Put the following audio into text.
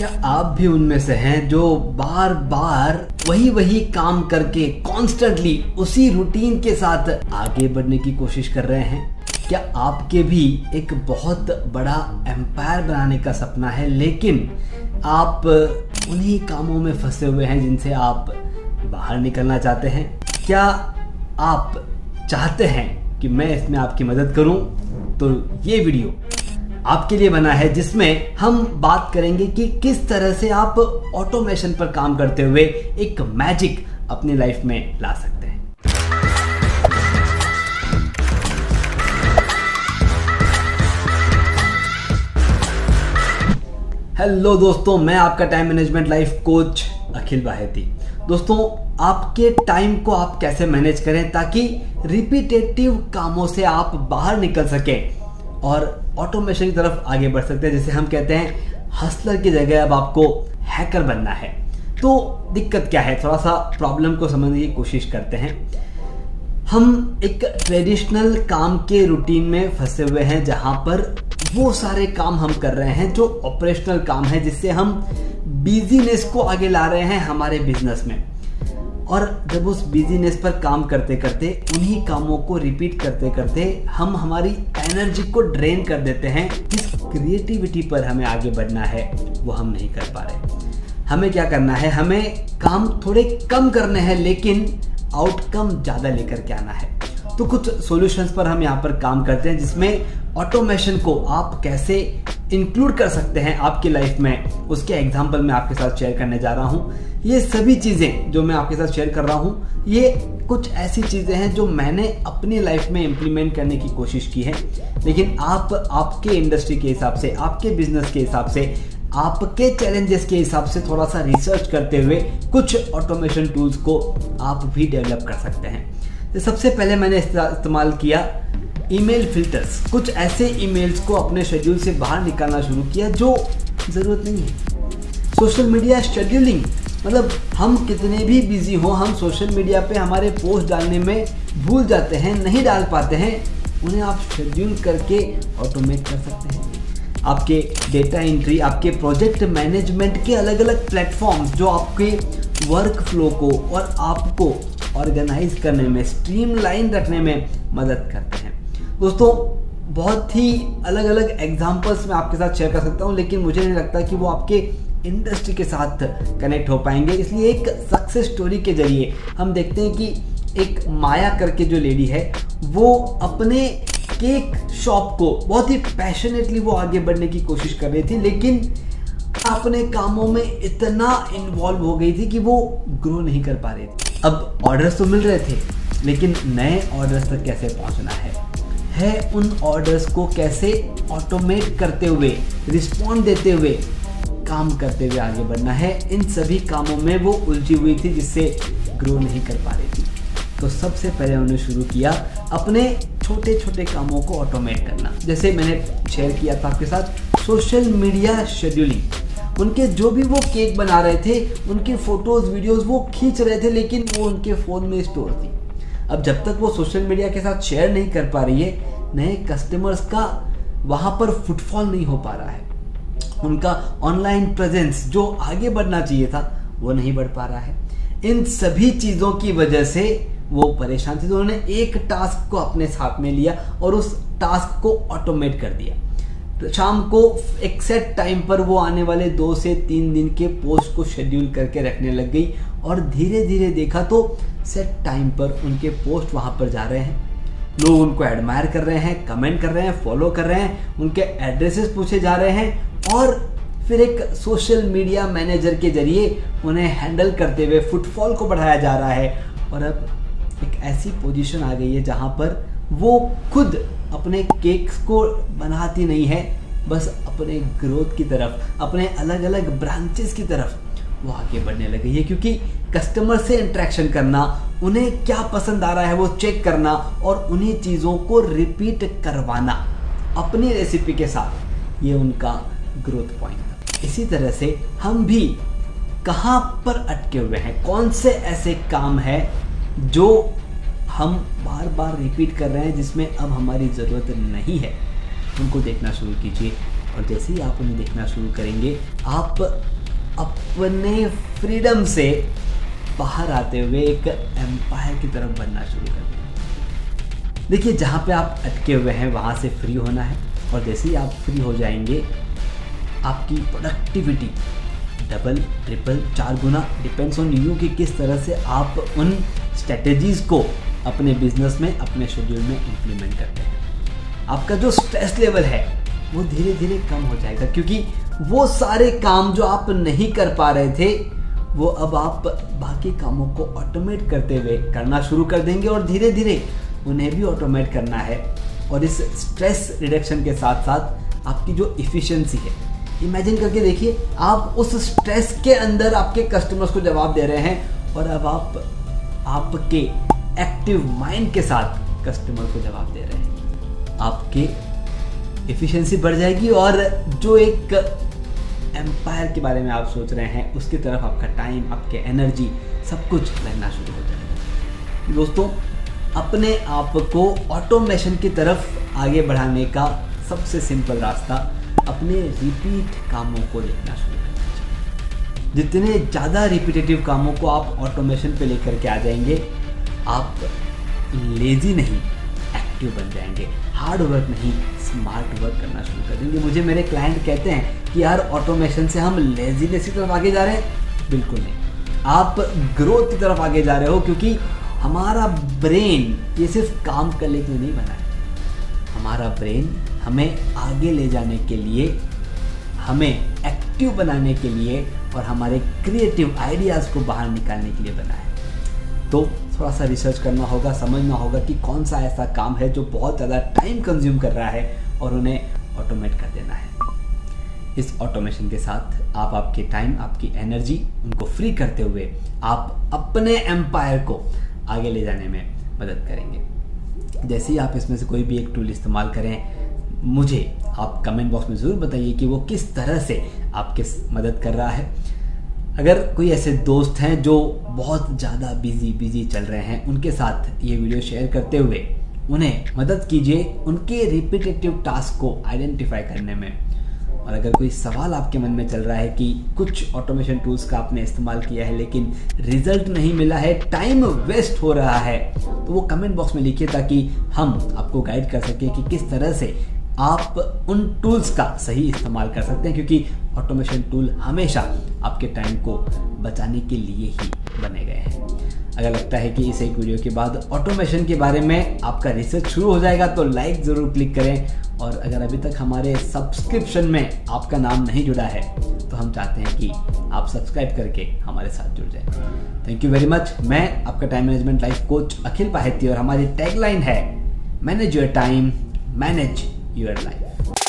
क्या आप भी उनमें से हैं जो बार बार वही काम करके कॉन्स्टेंटली उसी रूटीन के साथ आगे बढ़ने की कोशिश कर रहे हैं? क्या आपके भी एक बहुत बड़ा एम्पायर बनाने का सपना है, लेकिन आप उन्हीं कामों में फंसे हुए हैं जिनसे आप बाहर निकलना चाहते हैं? क्या आप चाहते हैं कि मैं इसमें आपकी मदद करूं? तो ये वीडियो आपके लिए बना है, जिसमें हम बात करेंगे कि किस तरह से आप ऑटोमेशन पर काम करते हुए एक मैजिक अपनी लाइफ में ला सकते हैं। हेलो दोस्तों, मैं आपका टाइम मैनेजमेंट लाइफ कोच अखिल बाहेती। दोस्तों, आपके टाइम को आप कैसे मैनेज करें ताकि रिपीटेटिव कामों से आप बाहर निकल सकें और ऑटोमेशन की तरफ आगे बढ़ सकते हैं। जैसे हम कहते हैं, हसलर की जगह अब आपको हैकर बनना है। तो दिक्कत क्या है, थोड़ा सा प्रॉब्लम को समझने की कोशिश करते हैं। हम एक ट्रेडिशनल काम के रूटीन में फंसे हुए हैं, जहां पर वो सारे काम हम कर रहे हैं जो ऑपरेशनल काम है, जिससे हम बिजीनेस को आगे ला रहे हैं हमारे बिजनेस में। और जब उस बिजीनेस पर काम करते करते, उन्हीं कामों को रिपीट करते करते हम हमारी एनर्जी को ड्रेन कर देते हैं। जिस क्रिएटिविटी पर हमें आगे बढ़ना है वो हम नहीं कर पा रहे। हमें क्या करना है, हमें काम थोड़े कम करने हैं लेकिन आउटकम ज़्यादा लेकर के आना है। तो कुछ सॉल्यूशंस पर हम यहाँ पर काम करते हैं, जिसमें ऑटोमेशन को आप कैसे इंक्लूड कर सकते हैं आपकी लाइफ में, उसके एग्जाम्पल मैं आपके साथ शेयर करने जा रहा हूँ। ये सभी चीज़ें जो मैं आपके साथ शेयर कर रहा हूँ, ये कुछ ऐसी चीज़ें हैं जो मैंने अपनी लाइफ में इम्प्लीमेंट करने की कोशिश की है, लेकिन आप आपके इंडस्ट्री के हिसाब से, आपके बिजनेस के हिसाब से, आपके चैलेंजेस के हिसाब से थोड़ा सा रिसर्च करते हुए कुछ ऑटोमेशन टूल्स को आप भी डेवलप कर सकते हैं। तो सबसे पहले मैंने इस्तेमाल किया ईमेल फिल्टर्स। कुछ ऐसे ईमेल्स को अपने शेड्यूल से बाहर निकालना शुरू किया जो ज़रूरत नहीं है। सोशल मीडिया शेड्यूलिंग, मतलब हम कितने भी बिजी हों, हम सोशल मीडिया पे हमारे पोस्ट डालने में भूल जाते हैं, नहीं डाल पाते हैं। उन्हें आप शेड्यूल करके ऑटोमेट कर सकते हैं। आपके डेटा एंट्री, आपके प्रोजेक्ट मैनेजमेंट के अलग अलग प्लेटफॉर्म्स जो आपके वर्क फ्लो को और आपको ऑर्गेनाइज करने में, स्ट्रीमलाइन रखने में मदद करते हैं। दोस्तों, बहुत ही अलग अलग एग्जांपल्स मैं आपके साथ शेयर कर सकता हूं, लेकिन मुझे नहीं लगता कि वो आपके इंडस्ट्री के साथ कनेक्ट हो पाएंगे। इसलिए एक सक्सेस स्टोरी के जरिए हम देखते हैं कि एक माया करके जो लेडी है, वो अपने केक शॉप को बहुत ही पैशनेटली वो आगे बढ़ने की कोशिश कर रही थी, लेकिन अपने कामों में इतना इन्वॉल्व हो गई थी कि वो ग्रो नहीं कर पा रही थी। अब ऑर्डर्स तो मिल रहे थे, लेकिन नए ऑर्डर्स तक कैसे पहुंचना है उन ऑर्डर्स को कैसे ऑटोमेट करते हुए, रिस्पॉन्ड देते हुए, काम करते हुए आगे बढ़ना है। इन सभी कामों में वो उलझी हुई थी, जिससे ग्रो नहीं कर पा रही थी। तो सबसे पहले उन्होंने शुरू किया अपने छोटे छोटे कामों को ऑटोमेट करना। जैसे मैंने शेयर किया था आपके साथ, सोशल मीडिया शेड्यूलिंग। उनके जो भी वो केक बना रहे थे, उनकी फोटोज वीडियोस वो खींच रहे थे, लेकिन वो उनके फ़ोन में स्टोर थी। अब जब तक वो सोशल मीडिया के साथ शेयर नहीं कर पा रही है, नए कस्टमर्स का वहाँ पर फुटफॉल नहीं हो पा रहा है। उनका ऑनलाइन प्रेजेंस जो आगे बढ़ना चाहिए था, वो नहीं बढ़ पा रहा है। इन सभी चीज़ों की वजह से वो परेशान थी। तो उन्होंने एक टास्क को अपने साथ में लिया और उस टास्क को ऑटोमेट कर दिया। तो शाम को एक सेट टाइम पर वो आने वाले 2 से 3 दिन के पोस्ट को शेड्यूल करके रखने लग गई, और धीरे धीरे देखा तो सेट टाइम पर उनके पोस्ट वहाँ पर जा रहे हैं। लोग उनको एडमायर कर रहे हैं, कमेंट कर रहे हैं, फॉलो कर रहे हैं, उनके एड्रेसेस पूछे जा रहे हैं, और फिर एक सोशल मीडिया मैनेजर के जरिए उन्हें हैंडल करते हुए फुटफॉल को बढ़ाया जा रहा है। और अब एक ऐसी पोजीशन आ गई है जहाँ पर वो खुद अपने केक्स को बनाती नहीं है, बस अपने ग्रोथ की तरफ, अपने अलग अलग ब्रांचेस की तरफ वो आगे बढ़ने लगी है। क्योंकि कस्टमर से इंटरेक्शन करना, उन्हें क्या पसंद आ रहा है वो चेक करना, और उन्हीं चीज़ों को रिपीट करवाना अपनी रेसिपी के साथ, ये उनका ग्रोथ पॉइंट था। इसी तरह से हम भी कहाँ पर अटके हुए हैं, कौन से ऐसे काम हैं जो हम बार बार रिपीट कर रहे हैं, जिसमें अब हमारी ज़रूरत नहीं है, उनको देखना शुरू कीजिए। और जैसे ही आप उन्हें देखना शुरू करेंगे, आप अपने फ्रीडम से बाहर आते हुए एक एम्पायर की तरफ बनना शुरू कर देंगे। देखिए, जहाँ पे आप अटके हुए हैं वहाँ से फ्री होना है, और जैसे ही आप फ्री हो जाएंगे, आपकी productivity double, triple, 4 Guna, depends on you कि किस तरह से आप उन स्ट्रेटेजीज़ को अपने बिजनेस में, अपने शेड्यूल में इम्प्लीमेंट करते हैं। आपका जो स्ट्रेस लेवल है वो धीरे धीरे कम हो जाएगा, क्योंकि वो सारे काम जो आप नहीं कर पा रहे थे वो अब आप बाकी कामों को ऑटोमेट करते हुए करना शुरू कर देंगे, और धीरे धीरे उन्हें भी ऑटोमेट करना है। और इस स्ट्रेस रिडक्शन के साथ साथ आपकी जो इफ़िशियंसी है, इमेजिन करके देखिए, आप उस स्ट्रेस के अंदर आपके कस्टमर्स को जवाब दे रहे हैं, और अब आप आपके एक्टिव माइंड के साथ कस्टमर को जवाब दे रहे हैं। आपके इफ़िशियंसी बढ़ जाएगी, और जो एक एम्पायर के बारे में आप सोच रहे हैं उसकी तरफ आपका टाइम, आपके एनर्जी, सब कुछ लगना शुरू हो जाएगा। दोस्तों, अपने आप को ऑटोमेशन की तरफ आगे बढ़ाने का सबसे सिंपल रास्ता अपने रिपीट कामों को देखना शुरू करना चाहिए। जितने ज़्यादा रिपीटेटिव कामों को आप ऑटोमेशन पे लेकर के आ जाएंगे, आप लेजी नहीं, एक्टिव बन जाएंगे। हार्ड वर्क नहीं, स्मार्ट वर्क करना शुरू कर देंगे। मुझे मेरे क्लाइंट कहते हैं कि यार, ऑटोमेशन से हम लेजीनेस की तरफ आगे जा रहे हैं। बिल्कुल नहीं, आप ग्रोथ की तरफ आगे जा रहे हो, क्योंकि हमारा ब्रेन ये सिर्फ काम करने के लिए नहीं बना है। हमारा ब्रेन हमें आगे ले जाने के लिए, हमें एक्टिव बनाने के लिए, और हमारे क्रिएटिव आइडियाज़ को बाहर निकालने के लिए बना है। तो थोड़ा सा रिसर्च करना होगा, समझना होगा कि कौन सा ऐसा काम है जो बहुत ज़्यादा टाइम कंज्यूम कर रहा है, और उन्हें ऑटोमेट कर देना है। इस ऑटोमेशन के साथ आप आपके टाइम, आपकी एनर्जी, उनको फ्री करते हुए आप अपने एम्पायर को आगे ले जाने में मदद करेंगे। जैसे ही आप इसमें से कोई भी एक टूल इस्तेमाल करें, मुझे आप कमेंट बॉक्स में ज़रूर बताइए कि वो किस तरह से आपकी मदद कर रहा है। अगर कोई ऐसे दोस्त हैं जो बहुत ज़्यादा बिजी चल रहे हैं, उनके साथ ये वीडियो शेयर करते हुए उन्हें मदद कीजिए उनके रिपीटेटिव टास्क को आइडेंटिफाई करने में। और अगर कोई सवाल आपके मन में चल रहा है कि कुछ ऑटोमेशन टूल्स का आपने इस्तेमाल किया है लेकिन रिजल्ट नहीं मिला है, टाइम वेस्ट हो रहा है, तो वो कमेंट बॉक्स में लिखिए, ताकि हम आपको गाइड कर सकें कि किस तरह से आप उन टूल्स का सही इस्तेमाल कर सकते हैं, क्योंकि ऑटोमेशन टूल हमेशा आपके टाइम को बचाने के लिए ही बने गए हैं। अगर लगता है कि इस एक वीडियो के बाद ऑटोमेशन के बारे में आपका रिसर्च शुरू हो जाएगा तो लाइक ज़रूर क्लिक करें, और अगर अभी तक हमारे सब्सक्रिप्शन में आपका नाम नहीं जुड़ा है तो हम चाहते हैं कि आप सब्सक्राइब करके हमारे साथ जुड़ जाएं। Thank you very much. मैं आपका टाइम मैनेजमेंट लाइफ कोच अखिल बाहेती, और हमारी टैगलाइन है manage your time, manage your life.